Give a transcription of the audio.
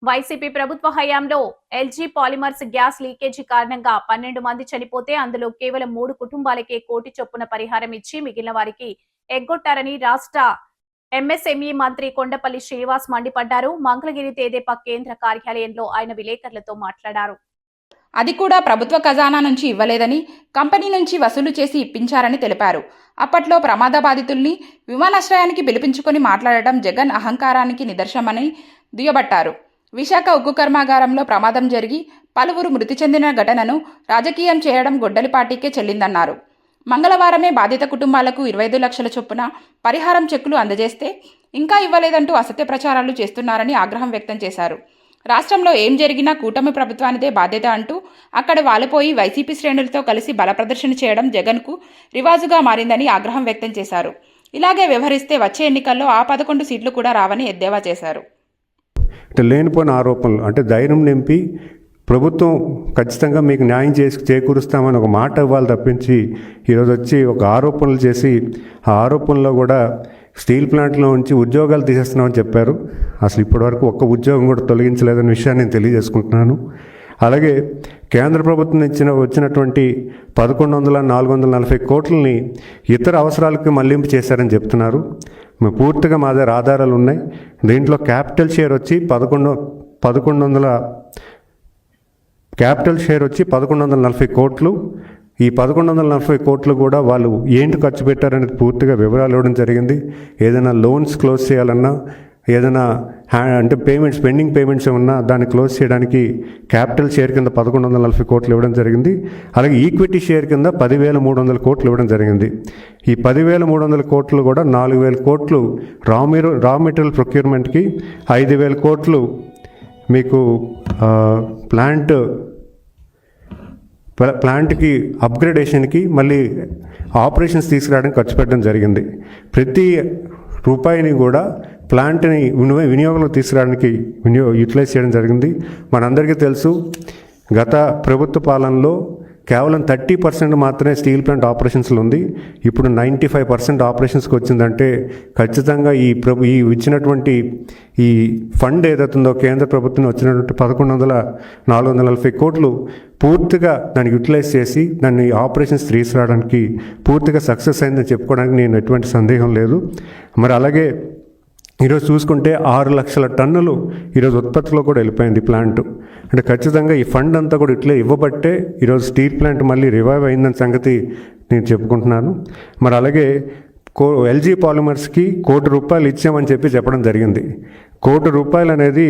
YCP ప్రభుత్వ హయాంలో LG polymers gas leakage కారణంగా 12 మంది చనిపోతే అందులో కేవలం 3 కుటుంబాలకే కోటి చొప్పున పరిహారం ఇచ్చి మిగిలిన వారికి ఎగ్గొట్టారని రాష్ట్ర ఎంఎస్ఎంఈ మంత్రి కొండపల్లి శ్రీనివాస్ మండిపడ్డారు. మంగళగిరి తెదేపా కేంద్ర కార్యాలయంలో ఆయన విలేకరులతో మాట్లాడారు. అది కూడా ప్రభుత్వ ఖజానా నుంచి ఇవ్వలేదని కంపెనీ నుంచి వసూలు చేసి ఇప్పించారని తెలిపారు. అప్పట్లో ప్రమాద బాధితుల్ని విమానాశ్రయానికి పిలిపించుకొని మాట్లాడటం జగన్ అహంకారానికి నిదర్శనమని దుయ్యబట్టారు. విశాఖ ఉక్కు కర్మాగారంలో ప్రమాదం జరిగి పలువురు మృతి చెందిన ఘటనను రాజకీయం చేయడం గొడ్డలి పార్టీకే చెల్లిందన్నారు. మంగళవారమే బాధిత కుటుంబాలకు 25 లక్షల చొప్పున పరిహారం చెక్కులు అందజేస్తే ఇంకా ఇవ్వలేదంటూ అసత్య ప్రచారాలు చేస్తున్నారని ఆగ్రహం వ్యక్తం చేశారు. రాష్ట్రంలో ఏం జరిగినా కూటమి ప్రభుత్వానిదే బాధ్యత అంటూ అక్కడ వాలిపోయి వైసీపీ శ్రేణులతో కలిసి బలప్రదర్శన చేయడం జగన్కు రివాజుగా మారిందని ఆగ్రహం వ్యక్తం చేశారు. ఇలాగే వ్యవహరిస్తే వచ్చే ఎన్నికల్లో ఆ 11 సీట్లు కూడా రావని ఎద్దేవా చేశారు. లేనిపోయిన ఆరోపణలు అంటే ధైర్యం నింపి ప్రభుత్వం ఖచ్చితంగా మీకు న్యాయం చేకూరుస్తామని ఒక మాట ఇవ్వాలి తప్పించి ఈరోజు వచ్చి ఒక ఆరోపణలు చేసి ఆ ఆరోపణలో కూడా స్టీల్ ప్లాంట్లో నుంచి ఉద్యోగాలు తీసేస్తున్నామని చెప్పారు. అసలు ఇప్పటివరకు ఒక్క ఉద్యోగం కూడా తొలగించలేదనే విషయాన్ని నేను తెలియజేసుకుంటున్నాను. అలాగే కేంద్ర ప్రభుత్వం వచ్చినటువంటి 440 కోట్లని ఇతర అవసరాలకు మళ్లింపు చేశారని చెప్తున్నారు. పూర్తిగా మా దగ్గర ఆధారాలు ఉన్నాయి. దీంట్లో క్యాపిటల్ షేర్ వచ్చి 1140 కోట్లు. ఈ 1140 కోట్లు కూడా వాళ్ళు ఏంటి ఖర్చు పెట్టారనేది పూర్తిగా వివరాలు ఇవ్వడం జరిగింది. ఏదైనా లోన్స్ క్లోజ్ చేయాలన్నా, ఏదైనా అంటే పెండింగ్ పేమెంట్స్ ఏమన్నా దాన్ని క్లోజ్ చేయడానికి క్యాపిటల్ షేర్ కింద 1140 కోట్లు ఇవ్వడం జరిగింది. అలాగే ఈక్విటీ షేర్ కింద 10,300 కోట్లు ఇవ్వడం జరిగింది. ఈ 10,300 కోట్లు కూడా 4,000 కోట్లు రా మెటీరియల్ ప్రొక్యూర్మెంట్కి, 5,000 కోట్లు మీకు ప్లాంట్కి అప్గ్రేడేషన్కి, మళ్ళీ ఆపరేషన్స్ తీసుకురావడానికి ఖర్చు పెట్టడం జరిగింది. ప్రతి రూపాయిని కూడా ప్లాంట్ని వినియోగంలో తీసుకురావడానికి యూటిలైజ్ చేయడం జరిగింది. మనందరికీ తెలుసు, గత ప్రభుత్వ పాలనలో కేవలం 30% మాత్రమే స్టీల్ ప్లాంట్ ఆపరేషన్స్లో ఉంది. ఇప్పుడు 95% ఆపరేషన్స్కి వచ్చిందంటే ఖచ్చితంగా ఈ ఇచ్చినటువంటి ఈ ఫండ్ ఏదైతుందో కేంద్ర ప్రభుత్వం వచ్చినటువంటి 440 కోట్లు పూర్తిగా దాన్ని యూటిలైజ్ చేసి దాన్ని ఆపరేషన్స్ తీసుకురావడానికి పూర్తిగా సక్సెస్ అయిందని చెప్పుకోవడానికి నేను ఎటువంటి సందేహం లేదు. మరి అలాగే ఈరోజు చూసుకుంటే 6 లక్షల టన్నులు ఈరోజు ఉత్పత్తిలో కూడా వెళ్ళిపోయింది ప్లాంట్. అంటే ఖచ్చితంగా ఈ ఫండ్ అంతా కూడా ఇట్లే ఇవ్వబట్టే ఈరోజు స్టీల్ ప్లాంట్ మళ్ళీ రివైవ్ అయిందని సంగతి నేను చెప్పుకుంటున్నాను. మరి అలాగే ఎల్జీ పాలిమర్స్కి ₹1 కోటి ఇచ్చామని చెప్పడం జరిగింది. ₹1 కోటి అనేది